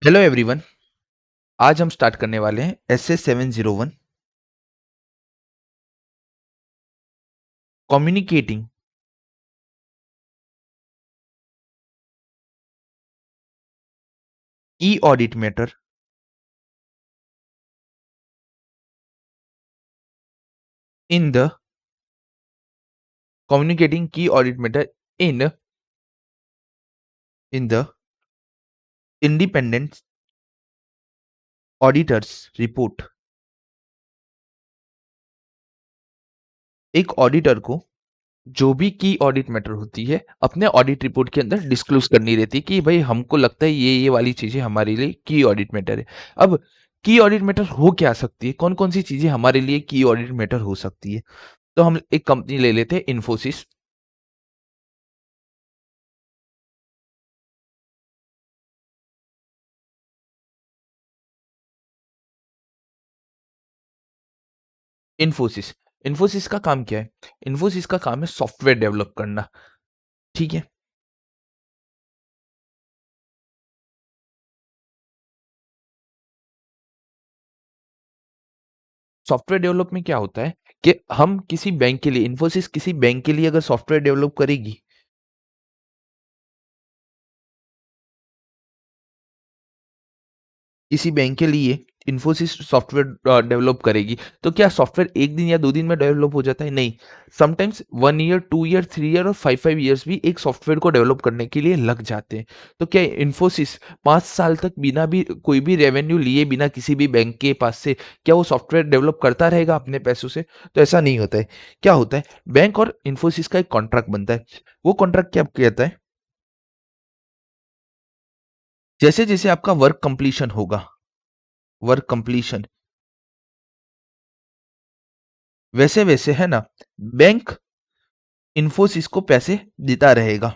Hello everyone. आज हम start करने वाले हैं SS701 कम्युनिकेटिंग ई audit matter in the communicating key audit matter in the independent auditor's report. एक ऑडिटर को जो भी की ऑडिट मैटर होती है अपने ऑडिट रिपोर्ट के अंदर डिस्क्लोज करनी रहती है कि भाई हमको लगता है ये वाली चीजें हमारे लिए की ऑडिट मैटर है। अब की ऑडिट मैटर हो क्या सकती है, कौन कौन सी चीजें हमारे लिए की ऑडिट मैटर हो सकती है। तो हम एक कंपनी ले लेते हैं, इन्फोसिस। इन्फोसिस इन्फोसिस का काम क्या है? इन्फोसिस का काम है सॉफ्टवेयर डेवलप करना। ठीक है। सॉफ्टवेयर डेवलप में क्या होता है कि हम किसी बैंक के लिए, इन्फोसिस किसी बैंक के लिए अगर सॉफ्टवेयर डेवलप करेगी, किसी बैंक के लिए इन्फोसिस सॉफ्टवेयर डेवलप करेगी, तो क्या सॉफ्टवेयर एक दिन या 2 दिन में डेवलप हो जाता है? नहीं। समटाइम्स 1 ईयर, 2 ईयर, 3 ईयर और 5 ईयर्स भी एक सॉफ्टवेयर को डेवलप करने के लिए लग जाते हैं। तो क्या इन्फोसिस 5 साल तक बिना भी कोई भी रेवेन्यू लिए, बिना किसी भी बैंक के पास से, क्या वो सॉफ्टवेयर डेवलप करता रहेगा अपने पैसों से? तो ऐसा नहीं होता है। क्या होता है, बैंक और इन्फोसिस का एक कॉन्ट्रैक्ट बनता है। वो कॉन्ट्रैक्ट क्या कहता है, जैसे-जैसे आपका वर्क कंप्लीशन होगा, वर्क कंप्लीशन वैसे-वैसे है ना, बैंक इन्फोसिस को पैसे देता रहेगा।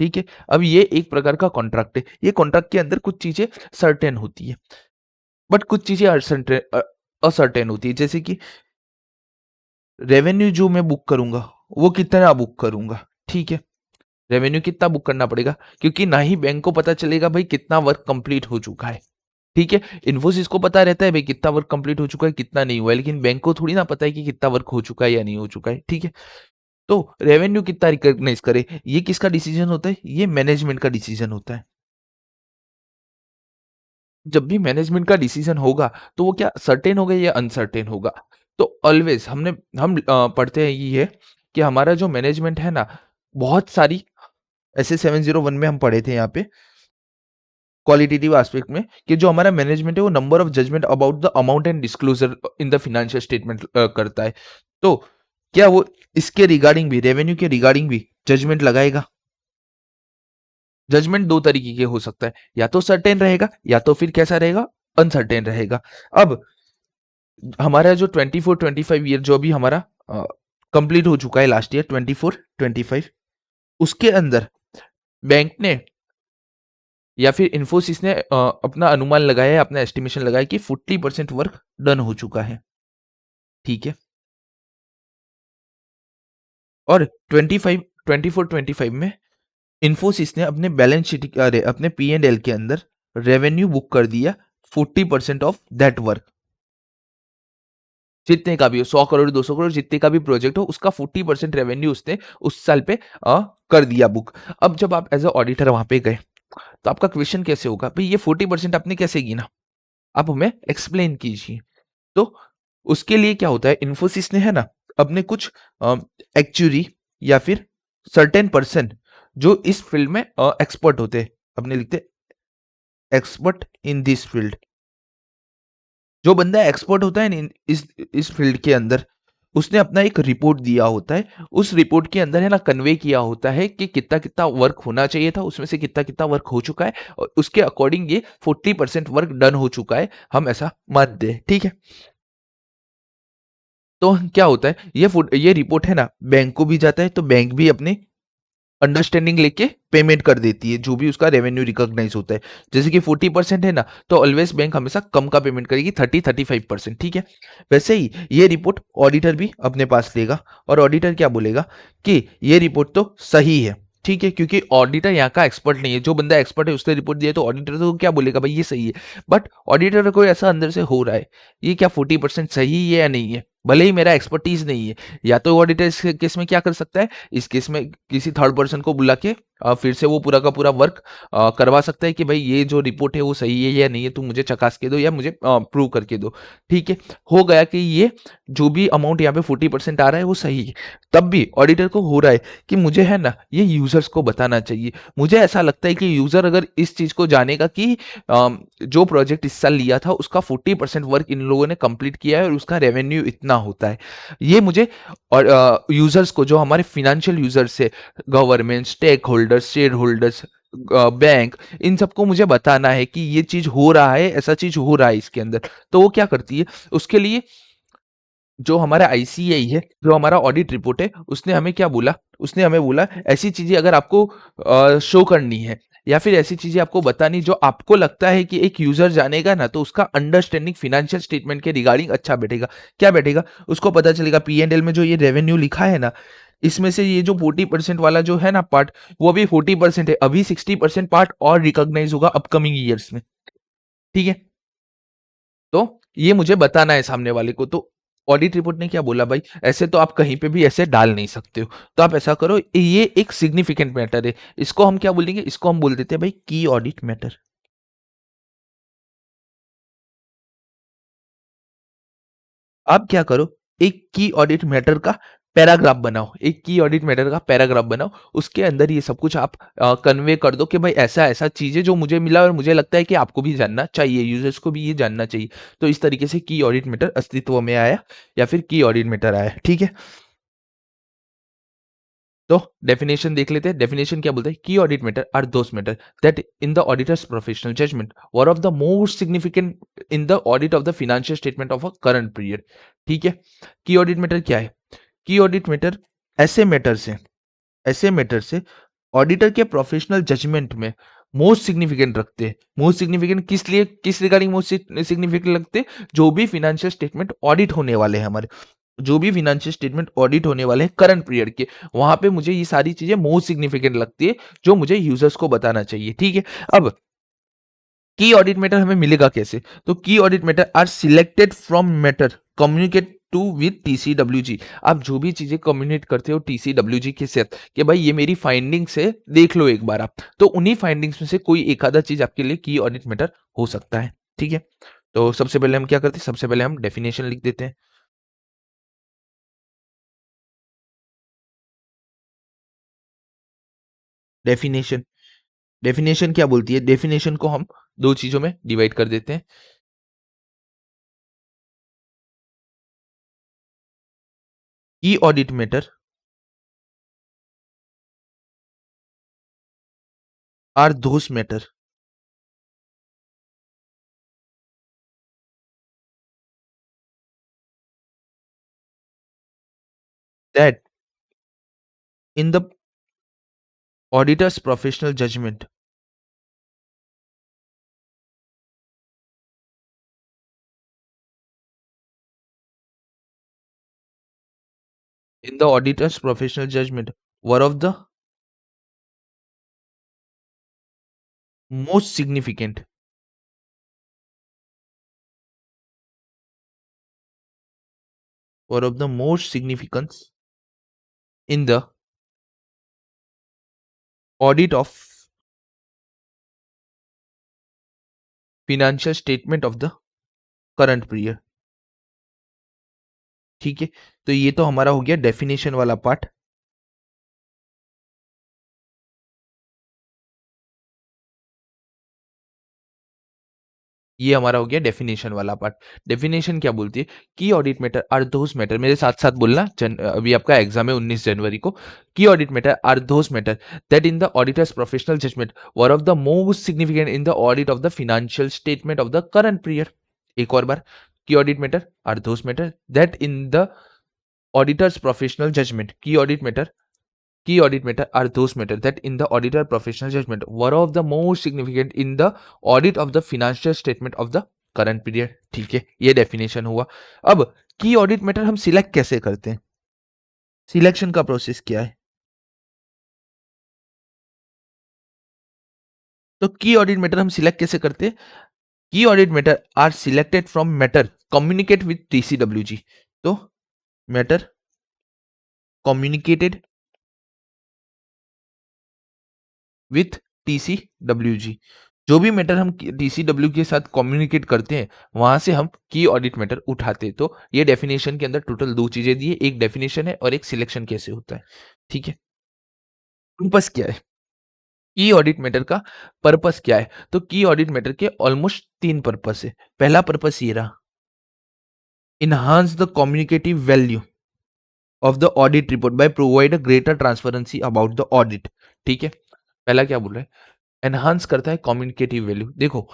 ठीक है। अब ये एक प्रकार का कॉन्ट्रैक्ट है। ये कॉन्ट्रैक्ट के अंदर कुछ चीजें सर्टेन होती है, बट कुछ चीजें असर्टेन होती है। जैसे कि रेवेन्यू जो मैं बुक करूंगा, वो कितना बुक करूंगा। ठीक है। रेवेन्यू कितना बुक करना पड़ेगा, क्योंकि ना ही बैंक को पता चलेगा भाई कितना वर्क कंप्लीट हो चुका है। ठीक है। इन्फोसिस को पता रहता है भाई कितना वर्क कंप्लीट हो चुका है, कितना नहीं हुआ है, लेकिन बैंक को थोड़ी ना पता है कि कितना वर्क हो चुका है या नहीं हो चुका है। ठीक है। तो रेवेन्यू कितना रिकॉग्नाइज करे, ये किसका डिसीजन होता है? ये मैनेजमेंट का डिसीजन होता है। जब भी मैनेजमेंट का डिसीजन होगा, तो वो क्या सर्टेन होगा या अनसर्टेन होगा? तो ऑलवेज हम पढ़ते हैं ये है कि हमारा जो मैनेजमेंट है ना, बहुत सारी ऐसे 701 में हम पढ़े थे यहाँ पे क्वालिटेटिव एस्पेक्ट में, कि जो हमारा मैनेजमेंट है वो number of judgement about the amount and disclosure in the financial statement करता है। तो क्या वो इसके रिगार्डिंग भी, रेवेन्यू के रिगार्डिंग भी जजमेंट लगाएगा? जजमेंट दो तरीके के हो सकता है, या तो सर्टेन रहेगा या तो फिर कैसा रहेगा, अनसर्टेन रहेगा। अब हमारा जो 24-25 ईयर जो अभी हमारा कंप्लीट हो चुका है लास्ट ईयर 24-25, उसके अंदर बैंक ने या फिर इन्फोसिस ने अपना अनुमान लगाया है, अपना एस्टिमेशन लगाया कि 40% वर्क डन हो चुका है। ठीक है। और 25 24-25 में इन्फोसिस ने अपने बैलेंस शीट, अरे अपने P&L के अंदर रेवेन्यू बुक कर दिया 40% ऑफ दैट वर्क। जितने का भी हो, 100 करोड़, 200 करोड़, जितने का भी प्रोजेक्ट हो, उसका 40% रेवेन्यू उसने उस साल पे कर दिया बुक। अब जब आप एज अ ऑडिटर वहां पे गए, तो आपका क्वेश्चन कैसे होगा, भाई ये 40% आपने कैसे गिना, आप हमें एक्सप्लेन कीजिए। तो उसके लिए क्या होता है, इन्फोसिस ने है ना अपने कुछ एक्चुअरी या फिर सर्टेन पर्सन जो इस फील्ड में एक्सपर्ट होते हैं, अपने लिखते एक्सपर्ट इन दिस फील्ड। जो बंदा एक्सपर्ट होता है ना इस फील्ड के अंदर, उसने अपना एक रिपोर्ट दिया होता है। उस रिपोर्ट के अंदर है ना कन्वे किया होता है कि कितना कितना वर्क होना चाहिए था, उसमें से कितना कितना वर्क हो चुका है, और उसके अकॉर्डिंग ये 40% वर्क डन हो चुका है, हम ऐसा मानते हैं। ठीक है। तो क्या होता है, ये रिपोर्ट है ना बैंक को भी जाता है, तो बैंक भी अपने अंडरस्टैंडिंग लेके पेमेंट कर देती है जो भी उसका रेवेन्यू रिकॉग्नाइज होता है। जैसे कि 40% है ना, तो ऑलवेज बैंक हमेशा कम का पेमेंट करेगी, 30-35%। ठीक है। वैसे ही ये रिपोर्ट ऑडिटर भी अपने पास लेगा, और ऑडिटर क्या बोलेगा कि ये रिपोर्ट तो सही है, ठीक है, क्योंकि ऑडिटर यहाँ का एक्सपर्ट नहीं है। जो बंदा एक्सपर्ट है उसने रिपोर्ट दिया है, तो ऑडिटर तो क्या बोलेगा भाई ये सही है। बट ऑडिटर को ऐसा अंदर से हो रहा है, ये क्या 40% सही है या नहीं है, भले ही मेरा एक्सपर्टीज नहीं है। या तो ऑडिटर इस केस में क्या कर सकता है, इस केस में किसी थर्ड पर्सन को बुला के फिर से वो पूरा का पूरा वर्क करवा सकता है कि भाई ये जो रिपोर्ट है वो सही है या नहीं है, तुम मुझे चकास के दो या मुझे प्रूव करके दो। ठीक है, हो गया कि ये जो भी अमाउंट यहाँ पे 40% आ रहा है वो सही है। तब भी ऑडिटर को हो रहा है कि मुझे है ना ये यूजर्स को बताना चाहिए। मुझे ऐसा लगता है कि यूजर अगर इस चीज को जानेगा कि जो प्रोजेक्ट इस साल लिया था उसका 40% वर्क इन लोगों ने कंप्लीट किया है और उसका रेवेन्यू इतना होता है। ये मुझे और यूजर्स को, जो हमारे फिनेंशियल यूजर्स है, government, stake holders, share holders, bank, इन सबको मुझे बताना है कि ये चीज हो रहा है, ऐसा चीज हो रहा है इसके अंदर। तो वो क्या करती है, उसके लिए जो हमारा आईसीआई है, जो हमारा ऑडिट रिपोर्ट है, उसने हमें क्या बोला, उसने हमें बोला ऐसी चीजें अगर आपको शो करनी है या फिर ऐसी चीजें आपको बतानी जो आपको लगता है कि एक यूजर जानेगा ना तो उसका अंडरस्टैंडिंग फिनेंशियल स्टेटमेंट के रिगार्डिंग अच्छा बैठेगा। क्या बैठेगा, उसको पता चलेगा पी एंड एल में जो ये रेवेन्यू लिखा है ना, इसमें से ये जो 40% वाला जो है ना पार्ट, वो अभी 40% है, अभी 60% पार्ट और रिकॉग्नाइज होगा अपकमिंग ईयर्स में। ठीक है, तो ये मुझे बताना है सामने वाले को। तो ऑडिट रिपोर्ट ने क्या बोला भाई, ऐसे तो आप कहीं पे भी ऐसे डाल नहीं सकते हो, तो आप ऐसा करो, ये एक सिग्निफिकेंट मैटर है, इसको हम क्या बोलेंगे, इसको हम बोल देते हैं भाई की ऑडिट मैटर। आप क्या करो, एक की ऑडिट मैटर का पैराग्राफ बनाओ, एक की ऑडिट मैटर का पैराग्राफ बनाओ, उसके अंदर ये सब कुछ आप कन्वे कर दो कि भाई ऐसा ऐसा चीज है जो मुझे मिला और मुझे लगता है कि आपको भी जानना चाहिए, यूजर्स को भी ये जानना चाहिए। तो इस तरीके से की ऑडिट मैटर अस्तित्व में आया या फिर की ऑडिट मैटर आया। ठीक है, तो डेफिनेशन देख लेते हैं। डेफिनेशन क्या बोलते हैं, key audit matter are those matter that in the auditor's professional judgement were of the most significant in the audit of the financial statement of a current period. ठीक है, की ऑडिट मैटर क्या है, key audit matter ऐसे matter से, ऐसे matter से auditor के professional judgement में मोस्ट सिग्निफिकेंट रखते हैं। मोस्ट सिग्निफिकेंट किस लिए, किस रिगार्डिंग मोस्ट सिग्निफिकेंट लगते हैं, जो भी फिनेंशियल स्टेटमेंट ऑडिट होने वाले हैं हमारे, जो भी फिनेंशियल स्टेटमेंट ऑडिट होने वाले हैं करंट पीरियड के, वहां पे मुझे ये सारी चीजें मोस्ट सिग्निफिकेंट लगती है जो मुझे यूजर्स को बताना चाहिए। ठीक है, अब की ऑडिट मैटर हमें मिलेगा कैसे, तो key audit matter are selected from matter communicate to with TCWG. आप जो भी चीजें कम्युनिकेट करते हो टीसीडब्ल्यूजी के साथ कि भाई ये मेरी फाइंडिंग्स है, देख लो एक बार आप, तो उन्हीं फाइंडिंग्स में से कोई एक आधा चीज आपके लिए की ऑडिट मैटर हो सकता है। ठीक है, तो सबसे पहले हम क्या करते हैं, सबसे पहले हम डेफिनेशन लिख देते हैं। डेफिनेशन, डेफिनेशन क्या बोलती है, डेफिनेशन को हम दो चीजों में डिवाइड कर देते हैं। Key audit matter are those matter that in the auditor's professional judgement, in the auditor's professional judgement were of the most significant, were of the most significance in the audit of financial statement of the current period. ठीक है, तो ये तो हमारा हो गया definition वाला part. ये हमारा हो गया डेफिनेशन वाला पार्ट। डेफिनेशन क्या बोलती है, key audit matter are those matter, मेरे साथ साथ बोलना, अभी आपका एग्जाम है 19 जनवरी को। Key audit matter are those matter that in the auditor's professional judgement were of the most significant in the audit of the financial statement of the current period. एक और बार, key audit matter are those matter that in the auditor's professional judgement, key audit matter are those matter that in the auditor professional judgment were of the most significant in the audit of the financial statement of the current period। ठीक है, ये definition हुआ। अब की audit matter हम select कैसे करते हैं, सिलेक्शन का प्रोसेस क्या है। तो की ऑडिट मैटर हम सिलेक्ट कैसे करते हैं? Key audit matter are selected from matter communicate with TCWG. तो मैटर कम्युनिकेटेड विथ टीसीडब्ल्यूजी, जो भी मैटर हम टीसीडब्ल्यू के साथ कम्युनिकेट करते हैं वहां से हम की ऑडिट मैटर उठाते हैं। तो ये डेफिनेशन के अंदर टोटल दो चीजें दी है, एक डेफिनेशन है और एक सिलेक्शन कैसे होता है। ठीक है, पर्पस क्या है की ऑडिट मैटर का? पर्पस क्या है? तो की ऑडिट मैटर के ऑलमोस्ट तीन पर्पस है। पहला पर्पस ये रहा, enhance the communicative value of the audit report by provide a greater transparency about the audit। ठीक है, पहला क्या बोल रहा है? एनहांस करता है कम्युनिकेटिव वैल्यू। देखो,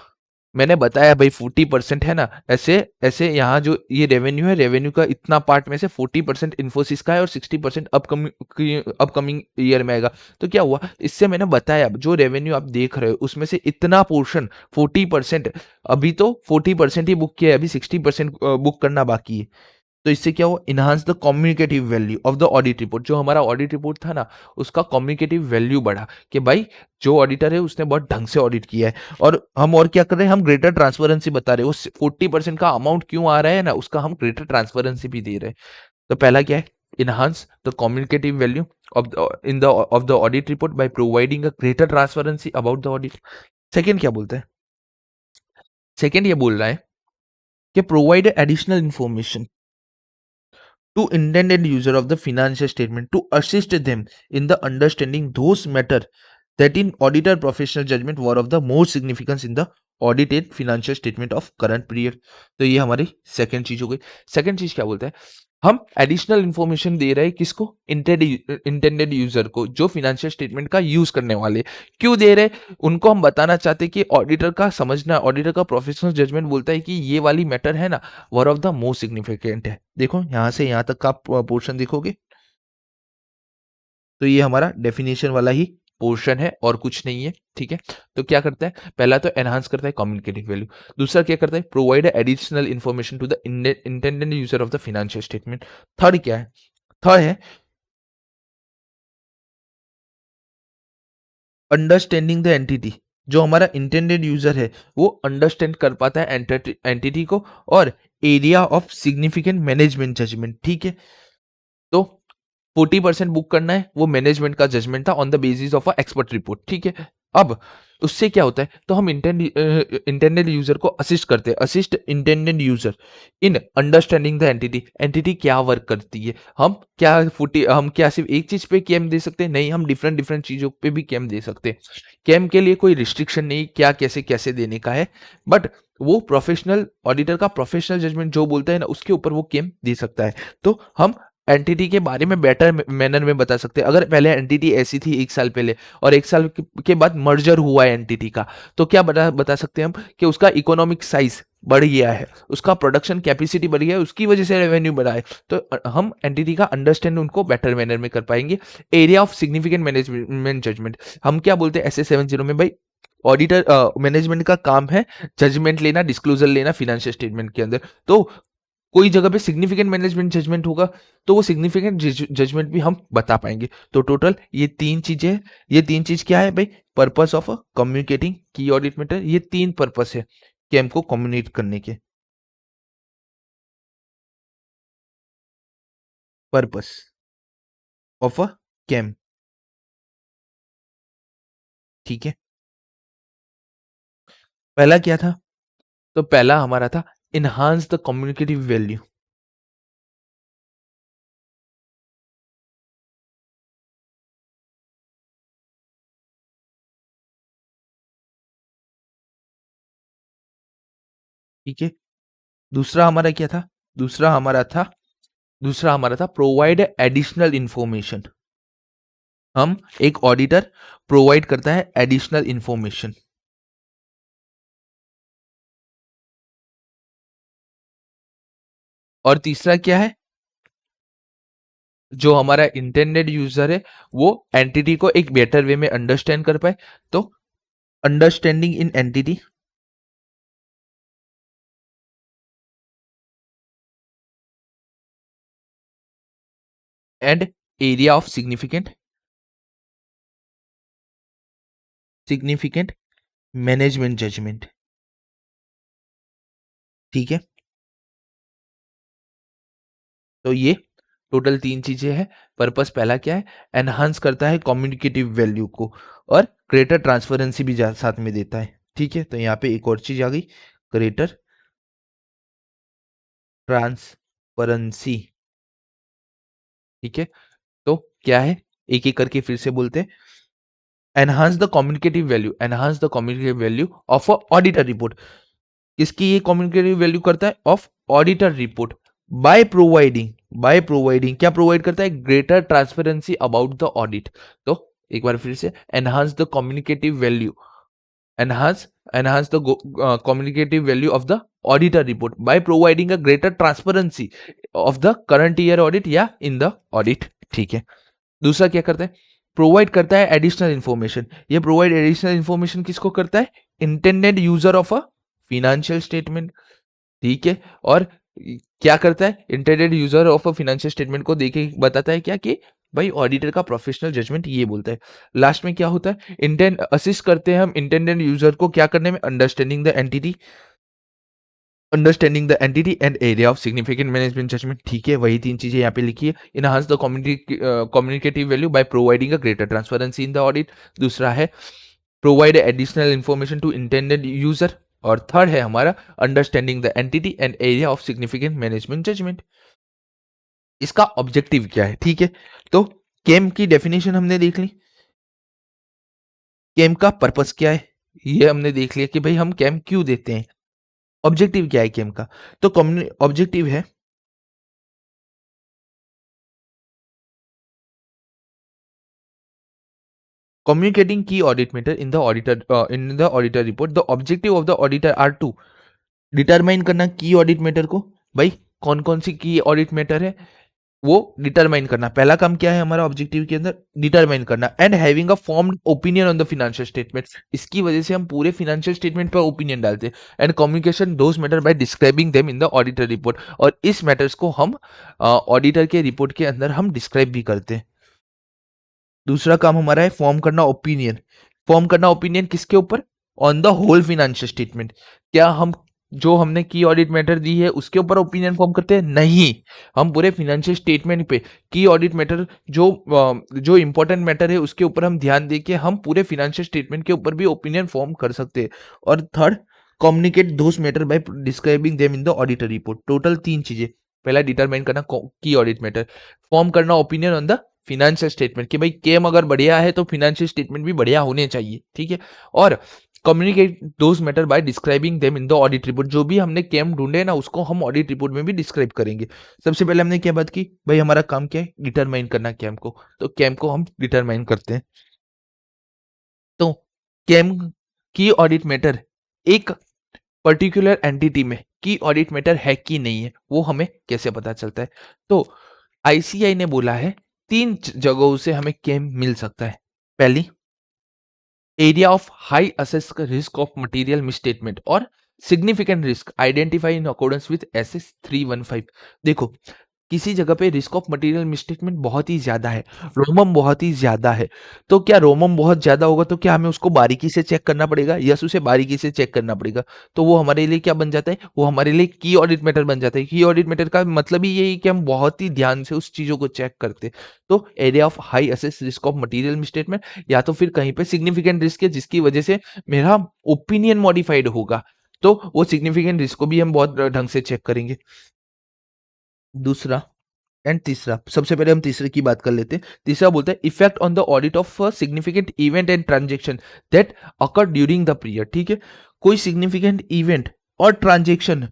मैंने बताया भाई 40% है ना, ऐसे ऐसे यहाँ जो ये रेवेन्यू है, रेवेन्यू का इतना पार्ट में से 40% इन्फोसिस का है और 60% अपकमिंग अपकमिंग ईयर में आएगा। तो क्या हुआ, इससे मैंने बताया जो रेवेन्यू आप देख रहे हो उसमें से इतना पोर्शन 40%, अभी तो 40% ही बुक किया है, अभी 60% बुक करना बाकी है। तो इससे क्या हुआ, enhance the communicative value of the audit report. जो हमारा ऑडिट रिपोर्ट था ना, उसका कम्युनिकेटिव वैल्यू बढ़ा कि भाई जो ऑडिटर है उसने बहुत ढंग से ऑडिट किया है। और हम और क्या कर रहे हैं, हम ग्रेटर ट्रांसपेरेंसी बता रहे हैं। उस 40% का अमाउंट क्यों आ रहा है ना, उसका हम ग्रेटर ट्रांसपेरेंसी भी दे रहे हैं। तो पहला क्या है, enhance the communicative value of the audit report by providing a greater transparency about the audit. Second क्या बोलता है? सेकेंड ये बोल रहा है कि provide additional information to intended user of the financial statement to assist them in the understanding those matter that in auditor professional judgment were of the more significance in the audited financial statement of current period। तो ये हमारी second चीज हो गई। Second चीज क्या बोलता है, हम एडिशनल इंफॉर्मेशन दे रहे हैं किसको, इंटेंडेड यूजर को, जो फिनेंशियल स्टेटमेंट का यूज करने वाले। क्यों दे रहे हैं? उनको हम बताना चाहते हैं कि ऑडिटर का समझना, ऑडिटर का प्रोफेशनल जजमेंट बोलता है कि ये वाली मैटर है ना, वर ऑफ द मोस्ट सिग्निफिकेंट है। देखो यहां से यहां तक का पोर्शन देखोगे तो ये हमारा डेफिनेशन वाला ही पोर्शन है और कुछ नहीं है। ठीक है, तो क्या करता है, पहला तो एनहांस करता है कम्युनिकेटिव वैल्यू, दूसरा क्या करता है, provide additional information to the intended user of the financial statement. Third क्या है? थर्ड है अंडरस्टैंडिंग द एंटिटी। जो हमारा इंटेंडेड यूजर है वो अंडरस्टैंड कर पाता है एंटिटी को। और area of significant management judgement. ठीक है, तो 40% बुक करना है, वो मैनेजमेंट का जजमेंट था on the basis of a expert report. ठीक है, अब उससे क्या होता है, तो हम इंटेंडेड यूजर को असिस्ट करते हैं, assist intended user in understanding the entity. Entity क्या वर्क करती है, हम क्या सिर्फ एक चीज पे केम दे सकते हैं? नहीं, हम डिफरेंट डिफरेंट चीजों पे भी केम दे सकते हैं। केम के लिए कोई रिस्ट्रिक्शन नहीं, क्या कैसे कैसे देने का है, बट वो प्रोफेशनल ऑडिटर का प्रोफेशनल जजमेंट जो बोलता है ना, उसके ऊपर वो केम दे सकता है। तो हम एंटिटी के बारे में बेटर मैनर में बता सकते हैं। अगर पहले एंटिटी ऐसी थी एक साल पहले और एक साल के बाद मर्जर हुआ है एंटिटी का, तो क्या बता बता सकते हैं हम कि उसका इकोनॉमिक साइज बढ़ गया है, उसका प्रोडक्शन कैपेसिटी बढ़ गया है, उसकी वजह से रेवेन्यू बढ़ा है। तो हम एंटिटी का अंडरस्टैंड उनको बेटर मैनर में कर पाएंगे। Area of significant management judgement, हम क्या बोलते हैं SS70 में भाई, ऑडिटर मैनेजमेंट का काम है जजमेंट लेना, डिस्क्लोजर लेना फिनेंशियल स्टेटमेंट के अंदर। तो कोई जगह पे सिग्निफिकेंट मैनेजमेंट जजमेंट होगा तो वो सिग्निफिकेंट जजमेंट भी हम बता पाएंगे। तो टोटल ये तीन चीजें हैं। ये तीन चीज क्या है भाई, purpose of communicating key audit matter, ये तीन पर्पस है कि हमको कम्युनिकेट करने के। Purpose of a KAM. ठीक है, पहला क्या था? तो पहला हमारा था इनहांस द कम्युनिकेटिव वैल्यू। ठीक है, दूसरा हमारा क्या था? दूसरा हमारा था दूसरा हमारा था प्रोवाइड एडिशनल इंफॉर्मेशन। हम एक ऑडिटर प्रोवाइड करता है एडिशनल इंफॉर्मेशन। और तीसरा क्या है, जो हमारा इंटेंडेड यूजर है वो एंटिटी को एक बेटर वे में अंडरस्टैंड कर पाए। तो understanding in entity and area of significant management judgement. ठीक है, तो ये टोटल 3 चीजें हैं। पर्पस पहला क्या है? एनहांस करता है कम्युनिकेटिव वैल्यू को और ग्रेटर ट्रांसपेरेंसी भी साथ में देता है। ठीक है, तो यहाँ पे एक और चीज आ गई, ग्रेटर ट्रांसपेरेंसी। ठीक है, तो क्या है, एक एक करके फिर से बोलते हैं। Enhance the communicative value, enhance the communicative value of a auditor report. किसकी ये कम्युनिकेटिव वैल्यू करता है? Of auditor report. By providing क्या प्रोवाइड करता है? Greater transparency about the audit. तो एक बार फिर से, enhance the communicative value, enhance enhance the communicative value of the auditor report by providing a greater transparency of the current year audit या in the audit। ठीक है, दूसरा क्या करता है? प्रोवाइड करता है एडिशनल इंफॉर्मेशन। ये प्रोवाइड एडिशनल इंफॉर्मेशन किसको करता है? Intended user of a financial statement. ठीक है, और क्या करता है? Intended user of a financial statement को देके बताता है क्या कि भाई ऑडिटर का प्रोफेशनल जजमेंट ये बोलता है। लास्ट में क्या होता है? इंटेंड असिस्ट करते हैं हम इंटेंडेड यूजर को क्या करने में? Understanding the entity and area of significant management judgement. ठीक है, वही 3 चीजें यहाँ पे लिखी है। Enhance the communicative value by providing a greater transparency in the audit. दूसरा है provide additional information to intended user. और थर्ड है हमारा understanding the entity and area of significant management judgement. इसका ऑब्जेक्टिव क्या है? ठीक है, तो केम की डेफिनेशन हमने देख ली। केम का पर्पस क्या है ये हमने देख लिया कि भाई हम केम क्यों देते हैं। ऑब्जेक्टिव क्या है केम का? तो ऑब्जेक्टिव है communicating key audit matter in the auditor report. The objective of the auditor are to determine करना की ऑडिट मैटर को। भाई कौन कौन सी की ऑडिट मैटर है वो डिटरमाइन करना। पहला काम क्या है हमारा ऑब्जेक्टिव के अंदर? डिटरमाइन करना। And having a formed opinion on the financial statement. इसकी वजह से हम पूरे फाइनेंशियल स्टेटमेंट पर ओपिनियन डालते हैं। And communication those matter bye describing them in the auditor report. और इस मैटर्स को हम ऑडिटर के रिपोर्ट के अंदर हम डिस्क्राइब भी करते हैं। दूसरा काम हमारा है फॉर्म करना ओपिनियन। फॉर्म करना ओपिनियन किसके ऊपर? On the whole financial statement. क्या हम जो हमने की ऑडिट मैटर दी है उसके ऊपर ओपिनियन फॉर्म करते हैं? नहीं, हम पूरे फाइनेंशियल स्टेटमेंट पे की ऑडिट मैटर जो इंपॉर्टेंट मैटर है उसके ऊपर हम ध्यान देके हम पूरे फाइनेंशियल स्टेटमेंट के ऊपर भी ओपिनियन फॉर्म कर सकते हैं। और third, communicate those matter bye describing them in the auditor report. Total 3 चीजें। पहला डिटरमाइन करना की ऑडिट मैटर, फॉर्म करना opinion on the financial statement कि भाई केम अगर बढ़िया है तो फिनेंशियल स्टेटमेंट भी बढ़िया होने चाहिए। ठीक है, और communicate those matter bye describing them in the audit report. जो भी हमने केम ढूंढे ना उसको हम ऑडिट रिपोर्ट में भी डिस्क्राइब करेंगे। सबसे पहले हमने क्या बात की? भाई हमारा काम क्या है? डिटरमाइन करना केम को। तो केम को हम डिटरमाइन करते हैं। तो केम की ऑडिट मैटर एक पर्टिकुलर एंटिटी में की ऑडिट मैटर है कि नहीं है वो हमें कैसे पता चलता है? तो आईसीआई ने बोला है 3 जगहों से हमें केम मिल सकता है। पहली, area of high assess risk of material misstatement और significant risk identify in accordance with SS 315। देखो, किसी जगह पे रिस्क ऑफ मटेरियल मिसस्टेटमेंट बहुत ही ज्यादा है, रोमम बहुत ही ज्यादा है। तो क्या रोमम बहुत ज्यादा होगा तो क्या हमें उसको बारीकी से चेक करना पड़ेगा? यस, उसे बारीकी से चेक करना पड़ेगा। तो वो हमारे लिए क्या बन जाता है? वो हमारे लिए की ऑडिट मैटर बन जाता है। की ऑडिट मैटर का मतलब ही यही कि हम बहुत ही ध्यान से उस चीजों को चेक करते हैं। तो area of high assess risk of material misstatement, या तो फिर कहीं पे सिग्निफिकेंट रिस्क है जिसकी वजह से मेरा ओपिनियन मॉडिफाइड होगा, तो वो सिग्निफिकेंट रिस्क को भी हम बहुत ढंग से चेक करेंगे। दूसरा एंड तीसरा, सबसे पहले हम तीसरे की बात कर लेते हैं। तीसरा बोलता है effect on the audit of significant event and transaction that occur during the period. ठीक है, कोई सिग्निफिकेंट इवेंट और ट्रांजेक्शन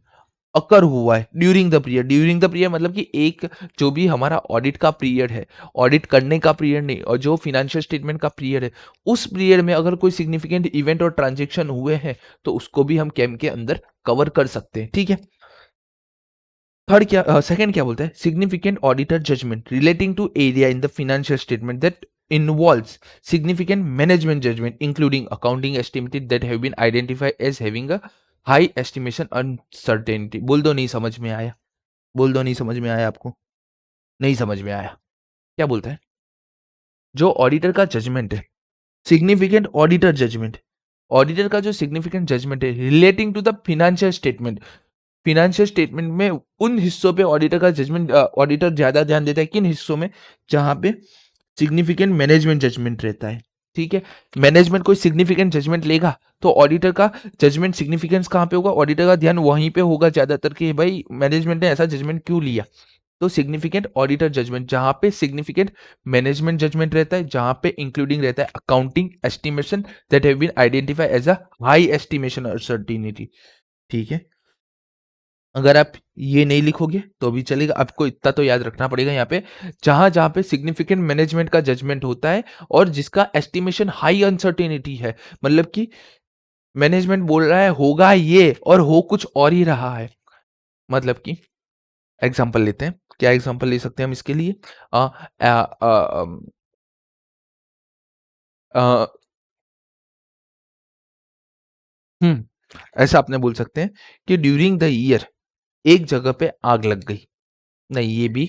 अकर हुआ है during the period. During the period मतलब कि एक जो भी हमारा ऑडिट का पीरियड है, ऑडिट करने का पीरियड नहीं, और जो फिनेंशियल स्टेटमेंट का पीरियड है, उस पीरियड में अगर कोई सिग्निफिकेंट इवेंट और ट्रांजेक्शन हुए हैं तो उसको भी हम कैम के अंदर कवर कर सकते हैं। ठीक है, सेकंड क्या बोलता है? Significant auditor judgement relating to area in the financial statement that involves significant management judgment including accounting estimated that have been identified as having a high estimation uncertainty। बोल दो नहीं समझ में आया, बोल दो नहीं समझ में आया आपको, नहीं समझ में आया। क्या बोलता है? जो ऑडिटर का जजमेंट है, सिग्निफिकेंट ऑडिटर जजमेंट, ऑडिटर का जो सिग्निफिकेंट जजमेंट है relating to the financial statement में उन हिस्सों पे ऑडिटर का जजमेंट, ऑडिटर ज्यादा ध्यान देता है किन हिस्सों में, जहां पे सिग्निफिकेंट मैनेजमेंट जजमेंट रहता है। ठीक है, मैनेजमेंट कोई सिग्निफिकेंट जजमेंट लेगा तो ऑडिटर का जजमेंट सिग्निफिकेंस कहाँ पे होगा, ऑडिटर का ध्यान वहीं पे होगा ज्यादातर कि भाई मैनेजमेंट ने ऐसा जजमेंट क्यों लिया। तो सिग्निफिकेंट ऑडिटर जजमेंट, जहां पे सिग्निफिकेंट मैनेजमेंट जजमेंट रहता है, जहां पे इंक्लूडिंग रहता है accounting estimation that have been identified as a high estimation uncertainty. ठीक है, अगर आप ये नहीं लिखोगे तो भी चलेगा, आपको इतना तो याद रखना पड़ेगा यहाँ पे, जहां जहां पे सिग्निफिकेंट मैनेजमेंट का जजमेंट होता है और जिसका एस्टिमेशन हाई अनसर्टेनिटी है, मतलब कि मैनेजमेंट बोल रहा है होगा ये और हो कुछ और ही रहा है। मतलब कि एग्जांपल लेते हैं, क्या एग्जांपल ले सकते हैं हम इसके लिए, अ, अ, अ, अम, अ, ऐसा आपने बोल सकते हैं कि ड्यूरिंग द ईयर एक जगह पे आग लग गई। नहीं, ये भी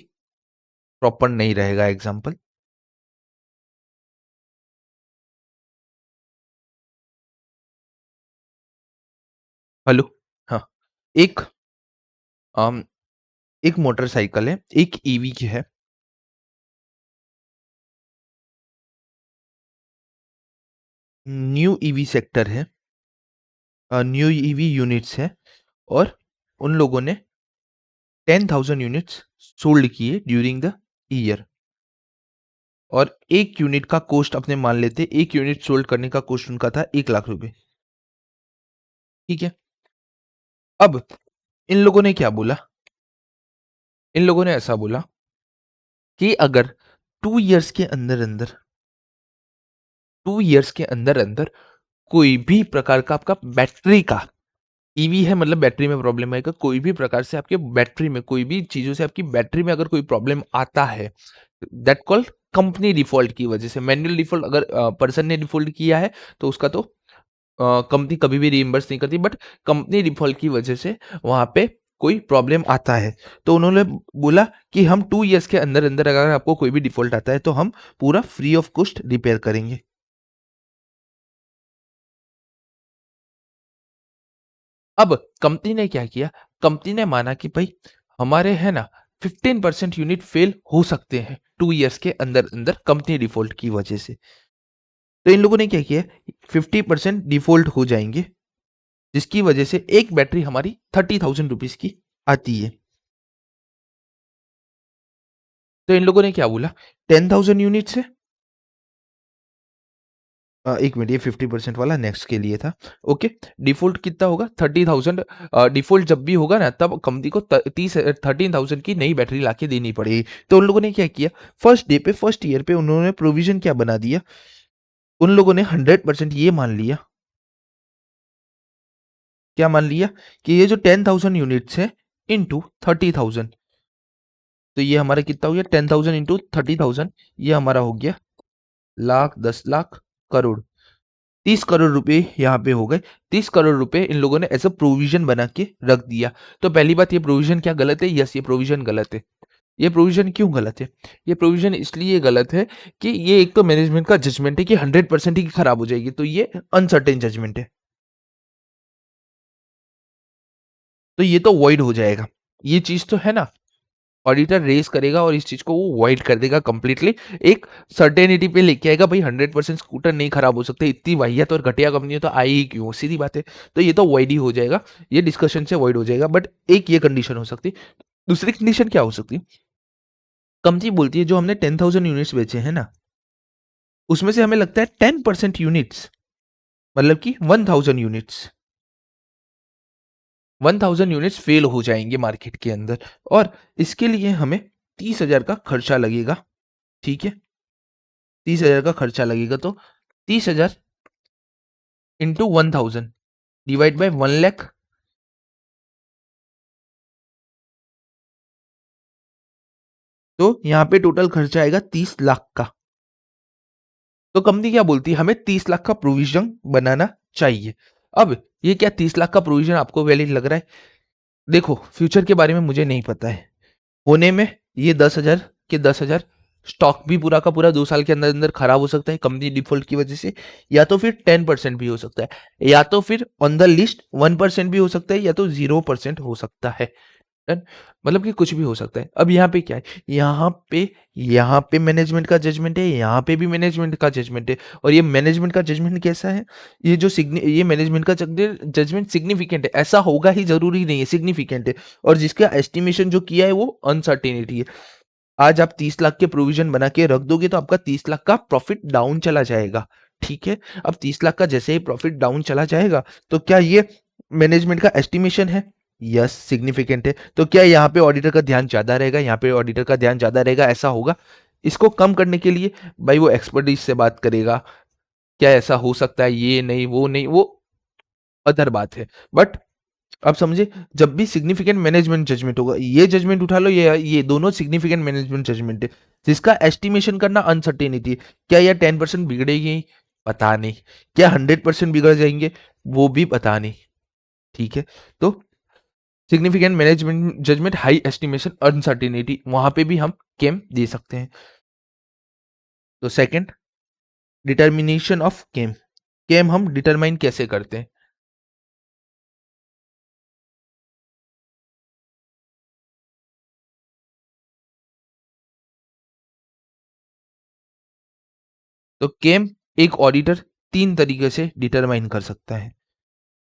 प्रॉपर नहीं रहेगा एग्जांपल। हेलो। हाँ, एक अम, एक मोटरसाइकिल है, एक ईवी की है, न्यू ईवी सेक्टर है, न्यू ईवी यूनिट्स है, और उन लोगों ने 10,000 यूनिट्स सोल्ड किए ड्यूरिंग द ईयर, और एक यूनिट का कॉस्ट अपने मान लेते, एक यूनिट सोल्ड करने का कॉस्ट उनका था 1 लाख रुपए। ठीक है, अब इन लोगों ने क्या बोला, इन लोगों ने ऐसा बोला कि अगर 2 इयर्स के अंदर अंदर 2 इयर्स के अंदर अंदर कोई भी प्रकार का आपका बैटरी का, ईवी है मतलब बैटरी में प्रॉब्लम आएगा, कोई भी प्रकार से आपके बैटरी में, कोई भी चीजों से आपकी बैटरी में अगर कोई प्रॉब्लम आता है, दैट कॉल्ड कंपनी डिफॉल्ट की वजह से। मैनुअल डिफॉल्ट अगर पर्सन ने डिफॉल्ट किया है तो उसका तो कंपनी कभी भी रीइंबर्स नहीं करती, बट कंपनी डिफॉल्ट की वजह से वहां पे कोई प्रॉब्लम आता है, तो उन्होंने बोला कि हम 2 इयर्स के अंदर अंदर अगर आपको कोई भी डिफॉल्ट आता है तो हम पूरा फ्री ऑफ कॉस्ट रिपेयर करेंगे। अब कंपनी ने क्या किया, कंपनी ने माना कि भाई हमारे है ना 15% यूनिट फेल हो सकते हैं 2 इयर्स के अंदर अंदर कंपनी डिफॉल्ट की वजह से। तो इन लोगों ने क्या किया, 50% डिफॉल्ट हो जाएंगे, जिसकी वजह से एक बैटरी हमारी 30,000 रुपीज की आती है। तो इन लोगों ने क्या बोला, 10,000 यूनिट से, एक मिनट, ये 50% वाला नेक्स्ट के लिए था। ओके, डिफॉल्ट कितना होगा 30,000, डिफॉल्ट जब भी होगा ना तब कंपनी को 13,000 की नई बैटरी लाके देनी पड़ेगी। तो उन लोगों ने क्या किया, फर्स्ट डे पे, फर्स्ट ईयर पे उन्होंने प्रोविजन क्या बना दिया, उन लोगों ने 100% ये मान लिया, क्या मान लिया, कि ये जो 10,000 यूनिट्स है इंटू 30,000, तो ये हमारा कितना हो गया, 10,000 इंटू 30,000, ये हमारा हो गया लाख, 10 लाख, करोड़, 30 करोड़ रुपए यहाँ पे हो गए। 30 करोड़ रुपए इन लोगों ने ऐसा प्रोविजन बना के रख दिया। तो पहली बात, ये प्रोविजन क्या गलत है, यस ये प्रोविजन गलत है। ये प्रोविजन क्यों गलत है, ये प्रोविजन इसलिए गलत है कि ये एक तो मैनेजमेंट का जजमेंट है कि 100% ही खराब हो जाएगी, तो ये अनसर्टेन जजमेंट है, तो ये तो वॉइड हो जाएगा। ये चीज तो है ना, ऑडिटर रेस करेगा और इस चीज को वो वॉइड कर देगा कंप्लीटली, एक सर्टेनिटी पे लेके आएगा, भाई 100% स्कूटर नहीं खराब हो सकते, इतनी वाहियात और घटिया कंपनी तो आई ही क्यों, सीधी बात है। तो ये तो वॉइड ही हो जाएगा, ये डिस्कशन से वॉइड हो जाएगा। बट एक ये कंडीशन हो सकती, दूसरी कंडीशन क्या हो सकती, कंपनी बोलती है जो हमने 10,000 यूनिट्स बेचे हैं ना, उसमें से हमें लगता है 10% यूनिट्स, मतलब कि 1,000 यूनिट्स फेल हो जाएंगे मार्केट के अंदर, और इसके लिए हमें 30,000 का खर्चा लगेगा। ठीक है, 30,000 का खर्चा लगेगा, तो 30,000 इंटू 1,000 डिवाइड बाय 1 लाख, तो यहाँ पे टोटल खर्चा आएगा 30 लाख का। तो कंपनी क्या बोलती है, हमें 30 लाख का प्रोविजन बनाना चाहिए। अब ये क्या 30 लाख का प्रोविजन आपको वैलिड लग रहा है, देखो फ्यूचर के बारे में मुझे नहीं पता है, होने में ये 10,000 के 10,000 स्टॉक भी पूरा का पूरा 2 साल के अंदर अंदर खराब हो सकता है कंपनी डिफॉल्ट की वजह से, या तो फिर 10% भी हो सकता है, या तो फिर ऑन द लिस्ट 1% भी हो सकता है, या तो 0% हो सकता है। डन? मतलब कि कुछ भी हो सकता है। अब यहाँ पे क्या है, यहाँ पे मैनेजमेंट का जजमेंट है, यहाँ पे भी मैनेजमेंट का जजमेंट है। और ये मैनेजमेंट का जजमेंट कैसा है, ये मैनेजमेंट का जजमेंट सिग्निफिकेंट है, ऐसा होगा ही जरूरी नहीं है, सिग्निफिकेंट है। और जिसका एस्टिमेशन जो किया है वो अनसर्टेनिटी है। आज आप 30 लाख के प्रोविजन बना के रख दोगे तो आपका 30 लाख का प्रॉफिट डाउन चला जाएगा। ठीक है, अब 30 लाख का जैसे ही प्रॉफिट डाउन चला जाएगा तो क्या ये मैनेजमेंट का एस्टिमेशन है? यस, सिग्निफिकेंट है। तो क्या यहाँ पे ऑडिटर का ध्यान ज्यादा रहेगा, यहाँ पे ऑडिटर का ध्यान ज्यादा रहेगा, ऐसा होगा? इसको कम करने के लिए भाई वो एक्सपर्टीज से बात करेगा, क्या ऐसा हो सकता है, ये नहीं वो नहीं, वो अदर बात है। बट आप समझे, जब भी सिग्निफिकेंट मैनेजमेंट जजमेंट होगा, ये जजमेंट उठा लो, ये दोनों सिग्निफिकेंट मैनेजमेंट जजमेंट है, जिसका एस्टिमेशन करना अनसर्टेनिटी है। क्या यह 10% बिगड़ेगी? पता नहीं। क्या 100% बिगड़ जाएंगे? वो भी पता नहीं। ठीक है, तो significant management judgment, high estimation, uncertainty, वहां पे भी हम केम दे सकते हैं। तो second, determination of KAM. KAM हम डिटरमाइन कैसे करते हैं? तो केम एक ऑडिटर 3 तरीके से डिटरमाइन कर सकता है।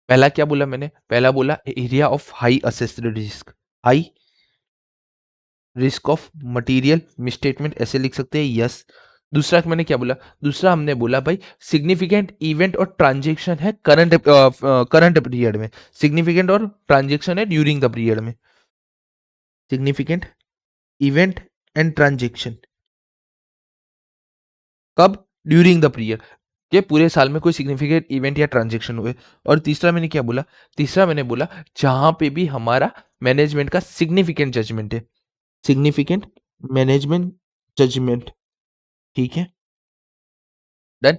पहला क्या बोला मैंने? पहला बोला area of high assessed risk, high risk of material misstatement, ऐसे लिख सकते हैं, यस। दूसरा मैंने क्या बोला? दूसरा हमने बोला भाई सिग्निफिकेंट इवेंट और ट्रांजेक्शन है करंट पीरियड में, सिग्निफिकेंट और ट्रांजेक्शन है ड्यूरिंग द पीरियड में। सिग्निफिकेंट इवेंट एंड ट्रांजेक्शन कब? ड्यूरिंग द पीरियड, के पूरे साल में कोई सिग्निफिकेंट इवेंट या ट्रांजेक्शन हुए। और तीसरा मैंने क्या बोला? तीसरा मैंने बोला जहां पे भी हमारा मैनेजमेंट का सिग्निफिकेंट जजमेंट है, सिग्निफिकेंट मैनेजमेंट जजमेंट। ठीक है, डन।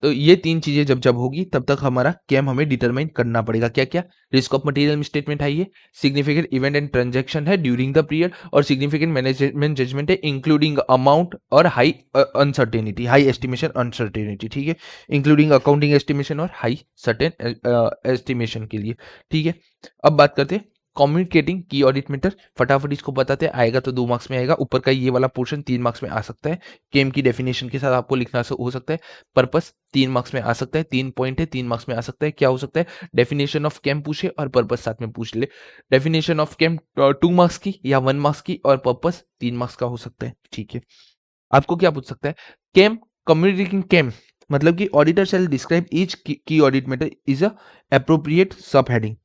तो ये 3 चीजें जब जब होगी तब तक हमारा कैम हमें डिटरमाइन करना पड़ेगा। क्या क्या? रिस्क ऑफ मटेरियल स्टेटमेंट है, ये सिग्निफिकेंट इवेंट एंड ट्रांजैक्शन है ड्यूरिंग द पीरियड, और सिग्निफिकेंट मैनेजमेंट जजमेंट है इंक्लूडिंग अमाउंट और high uncertainty, high estimation uncertainty. ठीक है, इंक्लूडिंग अकाउंटिंग एस्टिमेशन और हाई सर्टेन एस्टिमेशन के लिए। ठीक है, अब बात करते हैं कम्युनिकेटिंग की ऑडिट मेथड। फटाफट इसको बताते हैं, आएगा तो 2 मार्क्स में आएगा, ऊपर का ये वाला पोर्शन 3 मार्क्स में आ सकता है। केम की डेफिनेशन के साथ आपको लिखना हो सकता है। पर्पस 3 मार्क्स में आ सकता है, 3 पॉइंट है, 3 मार्क्स में आ सकता है। क्या हो सकता है? डेफिनेशन ऑफ केम पूछे और पर्पस साथ में पूछ ले। डेफिनेशन ऑफ केम 2 मार्क्स की या 1 मार्क्स की, और पर्पस 3 मार्क्स का हो सकता है। ठीक है, आपको क्या पूछ सकता है? केम, कम्युनिकेटिंग केम मतलब कि ऑडिटर शैल डिस्क्राइब ईच की audit method is a appropriate सब हेडिंग।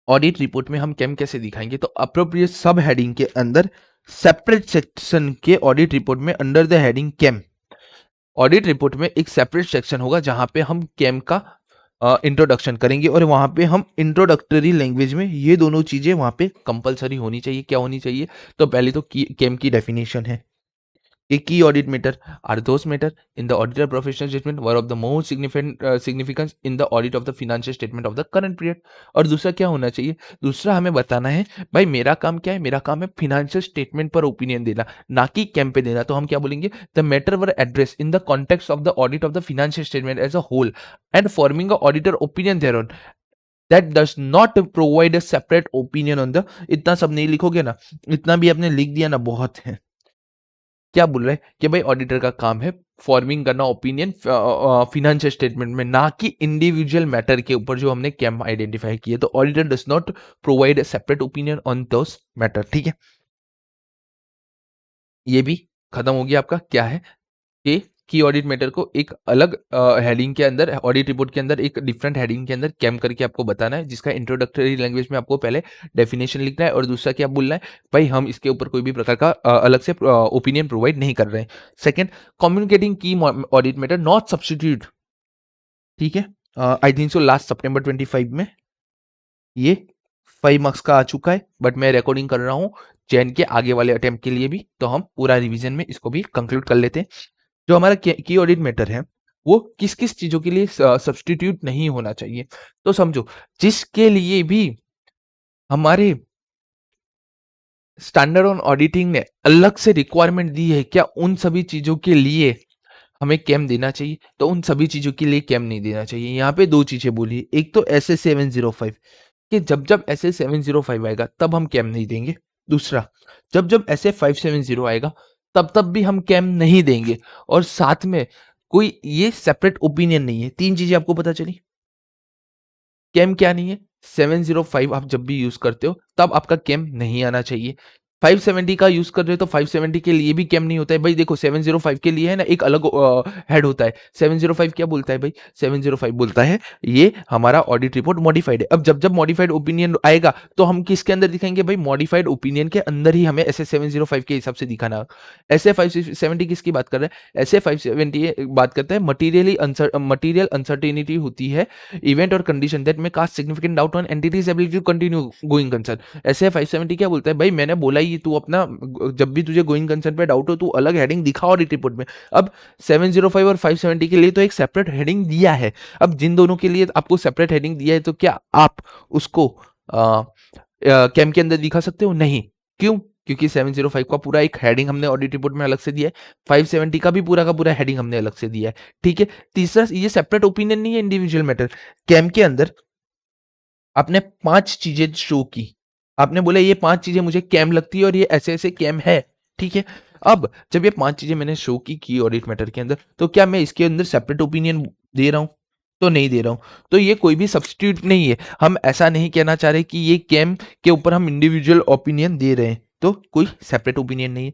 ऑडिट रिपोर्ट में हम केम कैसे दिखाएंगे? तो अप्रोप्रिएट सब हेडिंग के अंदर सेपरेट सेक्शन के ऑडिट रिपोर्ट में under the heading came, audit report में एक सेपरेट सेक्शन होगा जहां पे हम केम का इंट्रोडक्शन करेंगे, और वहां पे हम इंट्रोडक्टरी लैंग्वेज में ये दोनों चीजें वहां पे कंपलसरी होनी चाहिए। क्या होनी चाहिए? तो पहले तो केम की डेफिनेशन है। A key audit matter are those matter in the auditor professional judgment were of the most significant significance in the audit of the financial statement of the current period। और दूसरा क्या होना चाहिए? दूसरा हमें बताना है भाई मेरा काम क्या है? मेरा काम है फिनेंशियल स्टेटमेंट पर ओपिनियन देना, ना कि कैम पे देना। तो हम क्या बोलेंगे? The matter were address in the context of the audit of the financial statement as a whole and forming a auditor opinion thereon that does not provide a separate opinion on the। इतना सब नहीं लिखोगे ना, इतना भी आपने लिख दिया ना, बहुत है। क्या बोल रहे हैं कि भाई ऑडिटर का काम है फॉर्मिंग करना ओपिनियन फिनेंशियल स्टेटमेंट में, ना कि इंडिविजुअल मैटर के ऊपर जो हमने कैम आइडेंटिफाई किए। तो auditor does not provide separate opinion on those matter. ठीक है, ये भी खत्म हो गया आपका। क्या है कि की ऑडिट मैटर को एक अलग हेडिंग के अंदर, ऑडिट रिपोर्ट के अंदर एक डिफरेंट हेडिंग के अंदर कैम करके आपको बताना है, जिसका इंट्रोडक्टरी लैंग्वेज में आपको पहले डेफिनेशन लिखना है, और दूसरा क्या बोलना है? भाई हम इसके ऊपर कोई भी प्रकार का अलग से ओपिनियन प्रोवाइड नहीं कर रहे हैं। Second, communicating key audit matter not substitute. ठीक है, आई थिंक सो लास्ट सितंबर 25 में ये 5 मार्क्स का आ चुका है, बट मैं रिकॉर्डिंग कर रहा हूँ चैन के आगे वाले अटेम्प्ट के लिए भी, तो हम पूरा रिवीजन में इसको भी कंक्लूड कर लेते हैं। जो हमारा की ऑडिट मैटर है वो किस किस चीजों के लिए सब्सटीट्यूट नहीं होना चाहिए? तो समझो, जिसके लिए भी हमारे स्टैंडर्ड ऑन ऑडिटिंग ने अलग से रिक्वायरमेंट दी है क्या उन सभी चीजों के लिए हमें कैम देना चाहिए, तो उन सभी चीजों के लिए कैम नहीं देना चाहिए। यहाँ पे दो चीजें बोली, एक तो SS705 कि जब जब SS705 आएगा तब हम कैम नहीं देंगे, दूसरा जब जब SA570 आएगा तब तब भी हम कैम नहीं देंगे, और साथ में कोई ये सेपरेट ओपिनियन नहीं है। तीन चीजें आपको पता चली। कैम क्या नहीं है, 705 आप जब भी यूज करते हो तब आपका कैम नहीं आना चाहिए। 570 का यूज कर रहे हो तो 570 के लिए भी कैम नहीं होता है भाई। देखो 705 के लिए है ना एक अलग हेड होता है। 705 क्या बोलता है भाई, 705 बोलता है ये हमारा ऑडिट रिपोर्ट मॉडिफाइड है। अब जब जब मॉडिफाइड ओपिनियन आएगा तो हम किसके अंदर दिखाएंगे भाई, मॉडिफाइड ओपिनियन के अंदर ही हमें ऐसे 705 के हिसाब से दिखाना। ऐसे 570 किसकी बात कर रहे हैं, ऐसे 570 बात करता है मटीरियल अनसर्टेनिटी होती है इवेंट और condition that may cast significant doubt on entity's ability to continue going concern. SA 570 क्या बोलता है भाई, मैंने बोला ही तू अपना जब भी तुझे गोइंग कंसर्न पे डाउट हो तू अलग हेडिंग दिखा ऑडिट रिपोर्ट में। अब 705 और 570 के लिए तो एक सेपरेट हेडिंग दिया है। अब जिन दोनों के लिए आपको सेपरेट हेडिंग दिया है तो क्या आप उसको कैम के अंदर दिखा सकते हो, नहीं। क्यों, क्योंकि 705 का पूरा एक हेडिंग हमने ऑडिट रिपोर्ट में अलग से दिया है, 570 का पूरा हेडिंग हमने अलग से दिया है। ठीक है, तीसरा ये सेपरेट ओपिनियन नहीं है इंडिविजुअल मैटर। कैम के अंदर आपने 5 चीजें शो की, आपने बोला ये 5 चीजें मुझे कैम लगती है और ये ऐसे ऐसे कैम है। ठीक है, अब जब ये 5 चीजें मैंने शो की ऑडिट मैटर के अंदर, तो क्या मैं इसके अंदर सेपरेट ओपिनियन दे रहा हूं, तो नहीं दे रहा हूं। तो ये कोई भी सब्स्टिट्यूट नहीं है। हम ऐसा नहीं कहना चाह रहे कि ये कैम के ऊपर हम इंडिविजुअल ओपिनियन दे रहे हैं, तो कोई सेपरेट ओपिनियन नहीं है।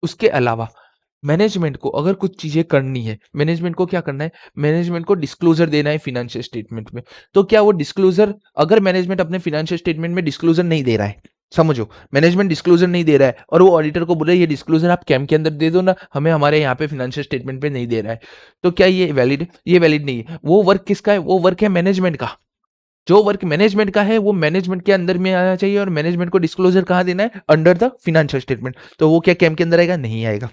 उसके अलावा मैनेजमेंट को अगर कुछ चीजें करनी है, मैनेजमेंट को क्या करना है, मैनेजमेंट को डिस्क्लोजर देना है फिनेंशियल स्टेटमेंट में। तो क्या वो डिस्क्लोजर, अगर मैनेजमेंट अपने फिनेंशियल स्टेटमेंट में डिस्क्लोजर नहीं दे रहा है, समझो मैनेजमेंट डिस्क्लोजर नहीं दे रहा है और वो ऑडिटर को बोल रहा है ये डिस्क्लोजर आप कैम के अंदर दे दो ना, हमें हमारे यहाँ पे फिनेंशियल स्टेटमेंट पे नहीं दे रहा है, तो क्या ये वैलिड है? ये वैलिड नहीं है। वो वर्क किसका है, वो वर्क है मैनेजमेंट का। जो वर्क मैनेजमेंट का है वो मैनेजमेंट के अंदर में आना चाहिए, और मैनेजमेंट को डिस्क्लोजर कहाँ देना है, अंडर द फिनेंशियल स्टेटमेंट। तो वो क्या कैम के अंदर आएगा, नहीं आएगा।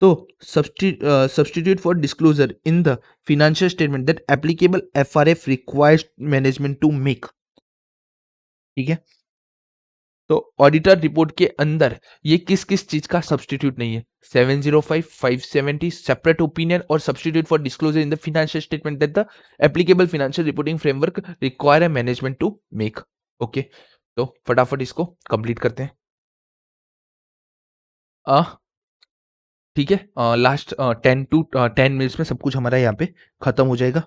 तो substitute for disclosure in the financial statement that applicable FRF requires management to make। ठीक है, तो ऑडिटर रिपोर्ट के अंदर ये किस किस चीज का सब्सटीट्यूट नहीं है, 705 570 सेपरेट ओपिनियन और substitute for disclosure in the financial statement that the applicable financial reporting framework require a management to make. Okay, तो फटाफट इसको कंप्लीट करते हैं। ठीक है, लास्ट 10 में सब कुछ हमारा यहाँ पे खत्म हो जाएगा।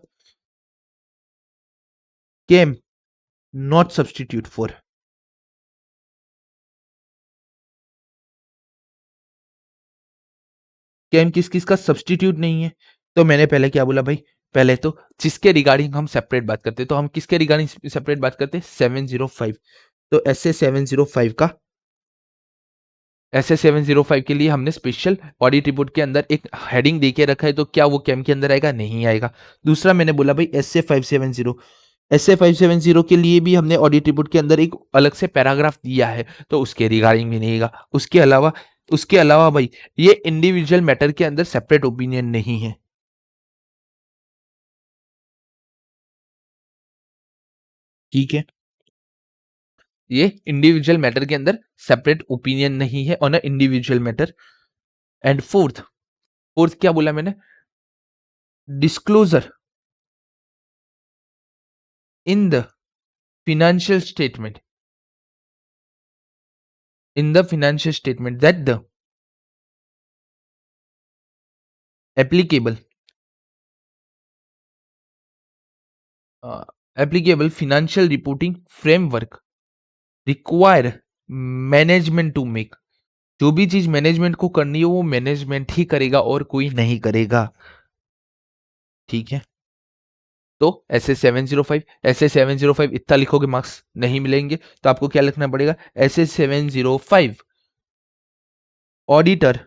केम नॉट सब्सटीट्यूट फॉर, केम किस किस का सब्सटीट्यूट नहीं है। तो मैंने पहले क्या बोला भाई, पहले तो जिसके रिगार्डिंग हम सेपरेट बात करते हैं, तो हम किसके रिगार्डिंग सेपरेट बात करते हैं, 705। तो ऐसे 705 के लिए हमने स्पेशल ऑडिट रिपोर्ट के अंदर एक हेडिंग दे के रखा है, तो क्या वो कैम के अंदर आएगा, नहीं आएगा। दूसरा मैंने बोला भाई SA570 के लिए भी हमने ऑडिट रिपोर्ट के अंदर एक अलग से पैराग्राफ दिया है, तो उसके रिगार्डिंग भी नहीं आएगा। उसके अलावा भाई ये इंडिविजुअल मैटर के अंदर सेपरेट ओपिनियन नहीं है। ठीक है, ये इंडिविजुअल मैटर के अंदर सेपरेट ओपिनियन नहीं है on a individual matter. And fourth, fourth क्या बोला मैंने, disclosure in the financial statement in the financial statement that the applicable applicable financial reporting framework require management to make. जो भी चीज मैनेजमेंट को करनी है वो मैनेजमेंट ही करेगा और कोई नहीं करेगा। ठीक है, तो ऐसे 705 इतना लिखोगे मार्क्स नहीं मिलेंगे, तो आपको क्या लिखना पड़ेगा, ऐसे 705 ऑडिटर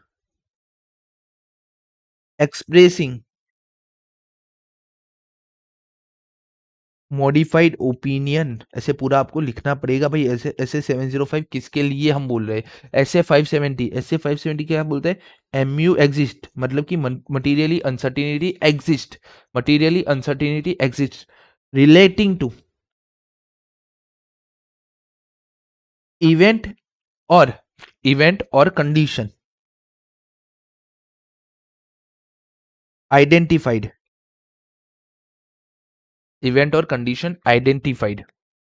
एक्सप्रेसिंग मॉडिफाइड ओपिनियन, ऐसे पूरा आपको लिखना पड़ेगा भाई। ऐसे ऐसे 705 किसके लिए हम बोल रहे हैं, ऐसे 570 क्या बोलते हैं, MU एग्जिस्ट, मतलब कि materially uncertainty exist relating to event और इवेंट और कंडीशन आइडेंटिफाइड, इवेंट और कंडीशन आइडेंटिफाइड,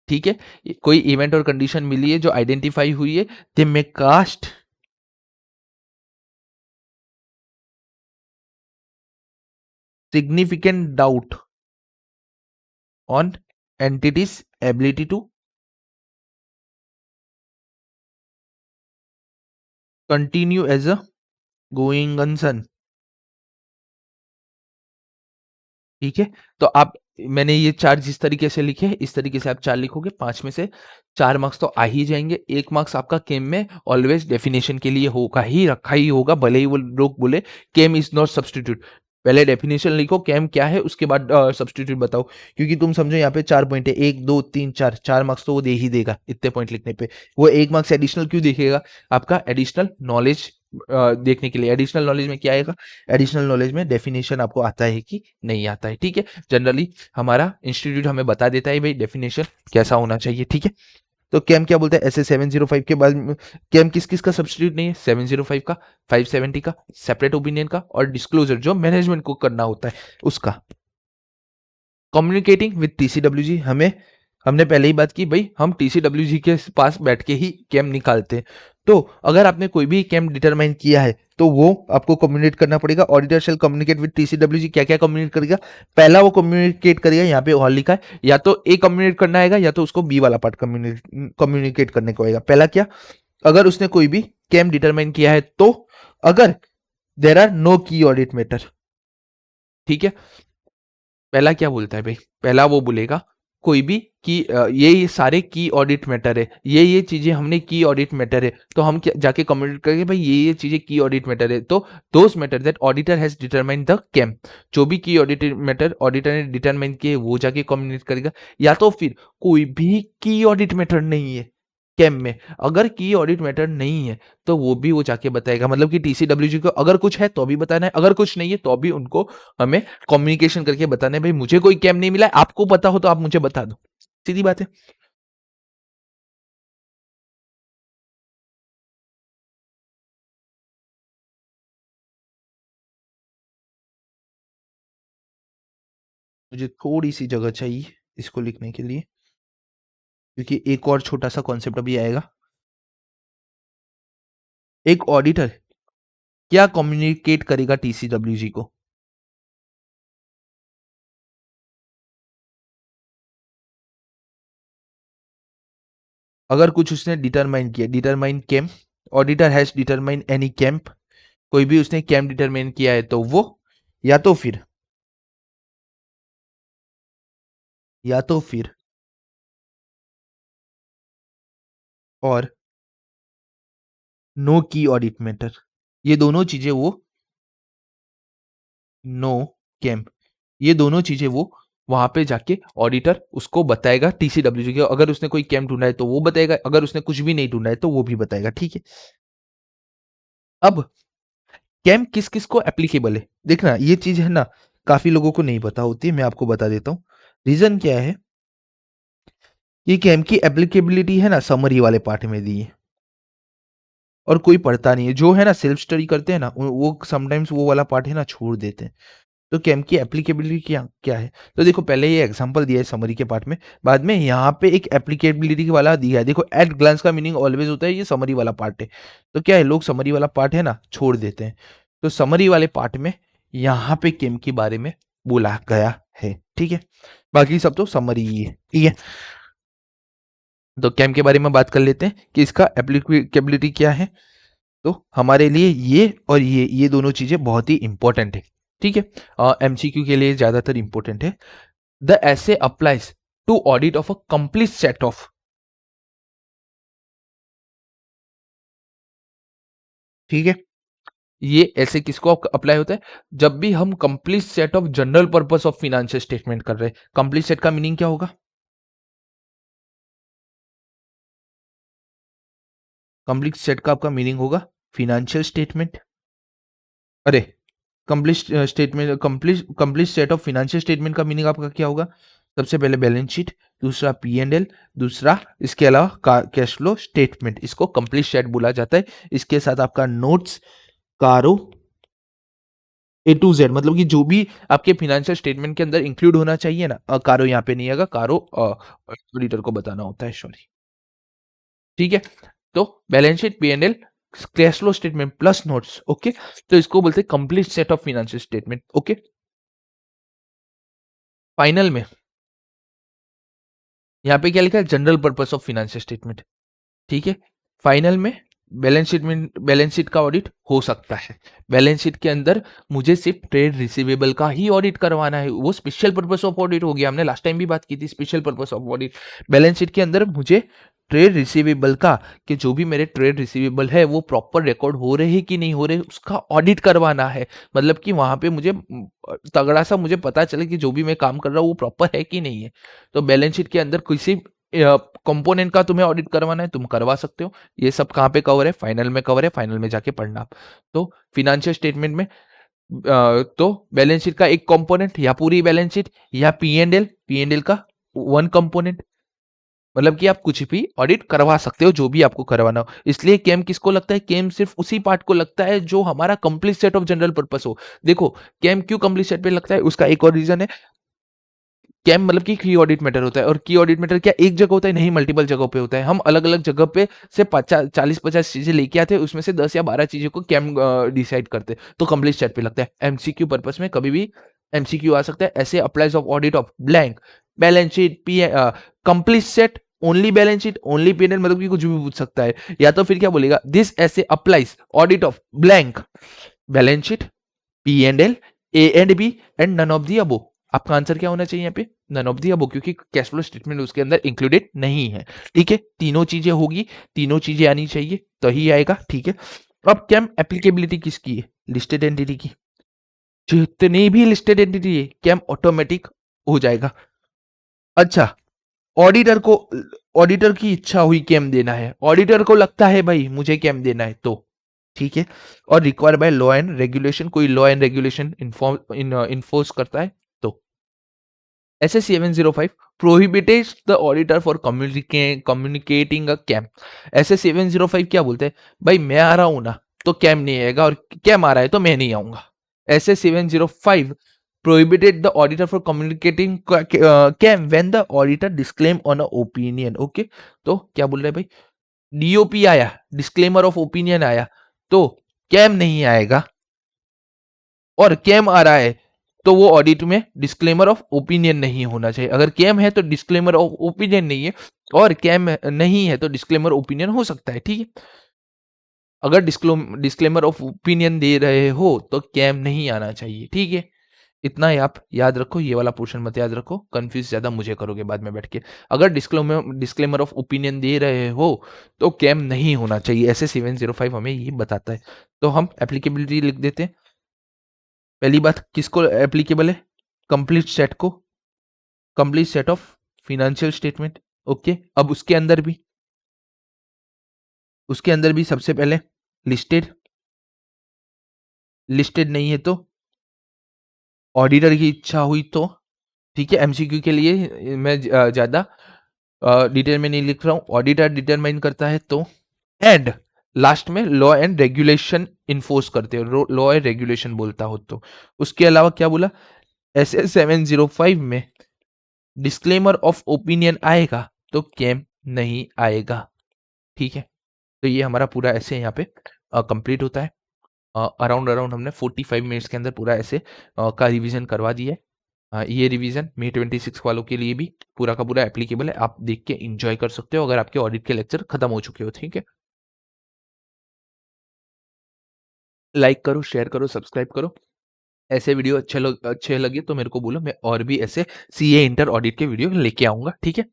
ठीक है। कोई इवेंट और कंडीशन मिली है जो आइडेंटिफाई हुई है, they may cast significant doubt on entity's ability to continue as a going concern, ठीक है। तो आप, मैंने ये चार जिस तरीके से लिखे हैं इस तरीके से आप चार लिखोगे, 5 में से 4 मार्क्स तो आ ही जाएंगे। 1 मार्क्स आपका केम में ऑलवेज डेफिनेशन के लिए होगा ही, रखा ही होगा, भले ही वो लोग बोले केम इज नॉट सब्सटीट्यूट। पहले डेफिनेशन लिखो केम क्या है, उसके बाद सब्सटीट्यूट बताओ। क्योंकि तुम समझो यहाँ पे 4 पॉइंट है, 1 2 3 4, 4 मार्क्स तो वो दे ही देगा इतने पॉइंट लिखने पे। वो 1 मार्क्स एडिशनल क्यों देखेगा? आपका एडिशनल नॉलेज देखने के लिए। एडिशनल नॉलेज में क्या आएगा? एडिशनल नॉलेज में डेफिनेशन आपको आता है कि नहीं आता है, ठीक है। जनरली हमारा इंस्टीट्यूट हमें बता देता है भाई डेफिनेशन कैसा होना चाहिए, ठीक है। तो कैम क्या बोलता है ऐसे 705 के बाद कैम किस किस का सब्स्टिट्यूट नहीं है? 705 का, 570 का, सेपरेट ओपिनियन का, और डिस्क्लोजर जो मैनेजमेंट को करना होता है उसका। कम्युनिकेटिंग विद टीसीडब्ल्यूजी, हमें, हमने पहले ही बात की भाई हम टीसीडब्ल्यूजी के पास बैठ के ही कैम निकालते हैं। तो अगर आपने कोई भी कैम डिटरमाइन किया है तो वो आपको कम्युनिकेट करना पड़ेगा। Auditor shall communicate with TCWG, क्या क्या कम्युनिकेट करेगा? पहला वो कम्युनिकेट करेगा, यहाँ पे और लिखा है, या तो ए कम्युनिकेट करना आएगा या तो उसको बी वाला पार्ट कम्युनिकेट करने को आएगा। पहला क्या? अगर उसने कोई भी कैम डिटरमाइन किया है तो, अगर देर आर नो की ऑडिट मैटर, ठीक है। पहला क्या बोलता है भाई? पहला वो बोलेगा कोई भी की ये सारे की ऑडिट मैटर है, ये चीजें हमने की ऑडिट मैटर है, तो हम क्या जाके कम्युनिकेट करेंगे भाई ये चीजें की ऑडिट मैटर है, तो those matter that auditor has determine the KAM, जो भी की ऑडिट मैटर ऑडिटर ने डिटरमाइन किए वो जाके कम्युनिकेट करेगा। या तो फिर कोई भी की ऑडिट मैटर नहीं है कैम में, अगर की ऑडिट मैटर नहीं है तो वो भी वो जाके बताएगा। मतलब कि टीसीडब्ल्यूजी को अगर कुछ है तो भी बताना है, अगर कुछ नहीं है तो भी उनको हमें कम्युनिकेशन करके बताना है भाई मुझे कोई कैम नहीं मिला है, आपको पता हो तो आप मुझे बता दो, सीधी बात है। मुझे थोड़ी सी जगह चाहिए इसको लिखने के लिए, क्योंकि एक और छोटा सा कॉन्सेप्ट अभी आएगा। एक ऑडिटर क्या कम्युनिकेट करेगा टीसीडब्ल्यूजी को? अगर कुछ उसने डिटरमाइन किया, determine KAM, auditor has determine any KAM, कोई भी उसने कैंप डिटरमाइन किया है तो वो, या तो फिर, या तो फिर और नो की ऑडिट मैटर, ये दोनों चीजें वो, नो कैंप, ये दोनों चीजें वो वहां पे जाके ऑडिटर उसको बताएगा टीसीडब्ल्यूजी के। अगर उसने कोई कैंप ढूंढा है तो वो बताएगा, अगर उसने कुछ भी नहीं ढूंढा है तो वो भी बताएगा, ठीक है। अब कैंप किस किस को एप्लीकेबल है, देखना ये चीज है ना, काफी लोगों को नहीं पता होती है, मैं आपको बता देता हूँ। रीजन क्या है? ये कैंप की एप्लीकेबिलिटी है ना समरी वाले पार्ट में दी है, और कोई पढ़ता नहीं है। जो है ना सेल्फ स्टडी करते हैं ना वो समटाइम्स वो वाला पार्ट है ना छोड़ देते हैं। तो कैम की एप्लीकेबिलिटी क्या क्या है? तो देखो पहले ये एग्जांपल दिया है समरी के पार्ट में, बाद में यहाँ पे एक एप्लीकेबिलिटी वाला दिया है। देखो एट ग्लांस का मीनिंग ऑलवेज होता है, ये समरी वाला पार्ट है। तो क्या है, लोग समरी वाला पार्ट है ना छोड़ देते हैं। तो समरी वाले पार्ट में यहाँ पे केम के बारे में बोला गया है, ठीक है। बाकी सब तो समरी ही है, ठीक है। तो कैम के बारे में बात कर लेते हैं कि इसका एप्लीकेबिलिटी क्या है। तो हमारे लिए ये और ये दोनों चीजें बहुत ही इंपॉर्टेंट है, ठीक है। एमसीक्यू के लिए ज्यादातर इंपॉर्टेंट है। The SA applies to audit of a complete set of, ठीक है। ये ऐसे किसको अप्लाई होता है? जब भी हम complete set of general purpose of financial statement कर रहे हैं। कंप्लीट सेट का मीनिंग क्या होगा? कंप्लीट सेट का आपका मीनिंग होगा फिनेंशियल स्टेटमेंट। अरे, complete statement, complete complete set of financial statement का मीनिंग आपका क्या होगा? सबसे पहले बैलेंस शीट, दूसरा P&L, दूसरा इसके अलावा कैश फ्लो स्टेटमेंट, इसको कंप्लीट सेट बोला जाता है। इसके साथ आपका नोट्स, कारो, ए टू जेड, मतलब कि जो भी आपके फाइनेंशियल स्टेटमेंट के अंदर इंक्लूड होना चाहिए ना, कारो यहाँ पे नहीं आएगा, कारो ऑडिटर को बताना होता है, सॉरी। ठीक है, तो balance sheet, P&L, cash flow statement plus notes, okay, तो इसको बोलते हैं complete set of financial statement. Okay, final में यहाँ पे क्या लिखा है, general purpose of financial statement. ठीक है, फाइनल में बैलेंस शीट का ऑडिट हो सकता है। बैलेंस शीट के अंदर मुझे सिर्फ ट्रेड रिसीवेबल का ही ऑडिट करवाना है, वो स्पेशल पर्पस ऑफ ऑडिट हो गया, हमने लास्ट टाइम भी बात की थी special purpose of audit. Balance sheet के अंदर मुझे ट्रेड रिसीवेबल का, कि जो भी मेरे ट्रेड रिसीवेबल है वो प्रॉपर रिकॉर्ड हो रहे हैं कि नहीं हो रहे, उसका ऑडिट करवाना है। मतलब कि वहां पे मुझे तगड़ा सा मुझे पता चले कि जो भी मैं काम कर रहा हूँ वो प्रॉपर है कि नहीं है। तो बैलेंस शीट के अंदर किसी कंपोनेंट का तुम्हें ऑडिट करवाना है, तुम करवा सकते हो। ये सब कहाँ पे कवर है, फाइनल में कवर है, फाइनल में जाके पढ़ना आप। तो फिनेंशियल स्टेटमेंट में तो बैलेंस शीट का एक कंपोनेंट या पूरी बैलेंस शीट या P&L का वन कंपोनेंट, मतलब कि आप कुछ भी ऑडिट करवा सकते हो जो भी आपको करवाना हो। इसलिए केम किसको लगता है, केम सिर्फ उसी पार्ट को लगता है जो हमारा complete set of general purpose हो। देखो, केम क्यों कंप्लीट सेट पे लगता है, उसका एक और रीजन है। कैम मतलब कि की ऑडिट मैटर होता है, और की ऑडिट मैटर क्या एक जगह होता है, नहीं मल्टीपल जगहों पे होता है। हम अलग अलग जगह पे से 40-50 चीजें लेके आते हैं, उसमें से 10 या 12 चीजों को कैम डिसाइड करते हैं, तो कंप्लीट सेट पे लगता है। एमसीक्यू पर्पस में कभी भी एमसीक्यू आ सकता है, ऐसे applies of audit of blank balance sheet, P complete set, only balance sheet, only P&L, मतलब कि कुछ भी पूछ सकता है। या तो फिर क्या बोलेगा, this SA applies audit of blank balance sheet, P&L, A and B and none of the above. आपका आंसर क्या होना चाहिए यहाँ पे, नन ऑफ दी अबो, क्योंकि कैश फ्लो स्टेटमेंट उसके अंदर इंक्लूडेड नहीं है। ठीक है, तीनों चीजें होगी, तीनों चीजें आनी चाहिए तो ही आएगा। ठीक है, अब क्या एप्लीकेबिलिटी किसकी है, लिस्टेड एंटिटी की। जितनी भी लिस्टेड एंटिटी है क्या ऑटोमेटिक हो जाएगा। अच्छा, ऑडिटर को, ऑडिटर की इच्छा हुई कैम देना है, ऑडिटर को लगता है भाई मुझे कैम देना है तो ठीक है, और require by law and regulation, कोई लॉ एंड रेगुलेशन इन्फोर्स करता है तो। SS 705 prohibits the auditor for communicating a KAM. SS 705 क्या बोलते हैं, भाई मैं आ रहा हूं ना तो कैम नहीं आएगा, और कैम आ रहा है तो मैं नहीं आऊंगा। SS 705 prohibited the auditor for communicating cam when the auditor disclaim on a opinion। Okay, तो क्या बोल रहे हैं भाई, डीओपी आया, डिस्क्लेमर ऑफ ओपिनियन आया, तो कैम नहीं आएगा, और कैम आ रहा है तो वो ऑडिट में डिस्क्लेमर ऑफ ओपिनियन नहीं होना चाहिए। अगर कैम है तो डिस्क्लेमर ऑफ ओपिनियन नहीं है, और कैम नहीं है तो डिस्क्लेमर ओपिनियन हो सकता है। ठीक है, अगर डिस्क्लेमर ऑफ ओपिनियन दे रहे हो तो कैम नहीं आना चाहिए। ठीक है, इतना ही आप याद रखो, ये वाला पोर्शन मत याद रखो, कंफ्यूज ज्यादा मुझे करोगे बाद में बैठ के। अगर डिस्क्लेमर ऑफ ओपिनियन दे रहे हो तो कैम नहीं होना चाहिए, ऐसे 705 हमें ये बताता है। तो हम एप्लीकेबिलिटी लिख देते हैं। पहली बात किसको एप्लीकेबल है, कंप्लीट सेट को, complete set of financial statement. Okay, अब उसके अंदर भी सबसे पहले लिस्टेड, लिस्टेड नहीं है तो ऑडिटर की इच्छा हुई तो। ठीक है, एमसीक्यू के लिए मैं ज्यादा डिटेल में नहीं लिख रहा हूं, ऑडिटर डिटरमाइन करता है तो। एंड लास्ट में लॉ एंड रेगुलेशन इन्फोर्स करते हो, लॉ एंड रेगुलेशन बोलता हो तो। उसके अलावा क्या बोला, एस एस 705 में डिस्क्लेमर ऑफ ओपिनियन आएगा तो कैम नहीं आएगा। ठीक है, तो ये हमारा पूरा ऐसे यहाँ पे कंप्लीट होता है। अराउंड अराउंड हमने 45 मिनट्स के अंदर पूरा ऐसे का रिवीजन करवा दिया है। ये रिवीजन May 26 वालों के लिए भी पूरा का पूरा एप्लीकेबल है, आप देख के एंजॉय कर सकते हो अगर आपके ऑडिट के लेक्चर खत्म हो चुके हो। ठीक है, लाइक करो, शेयर करो, सब्सक्राइब करो। ऐसे वीडियो अच्छे लगे तो मेरे को बोलो, मैं और भी ऐसे सीए इंटर ऑडिट के वीडियो लेके आऊंगा। ठीक है,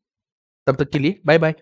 तब तक के लिए बाय बाय।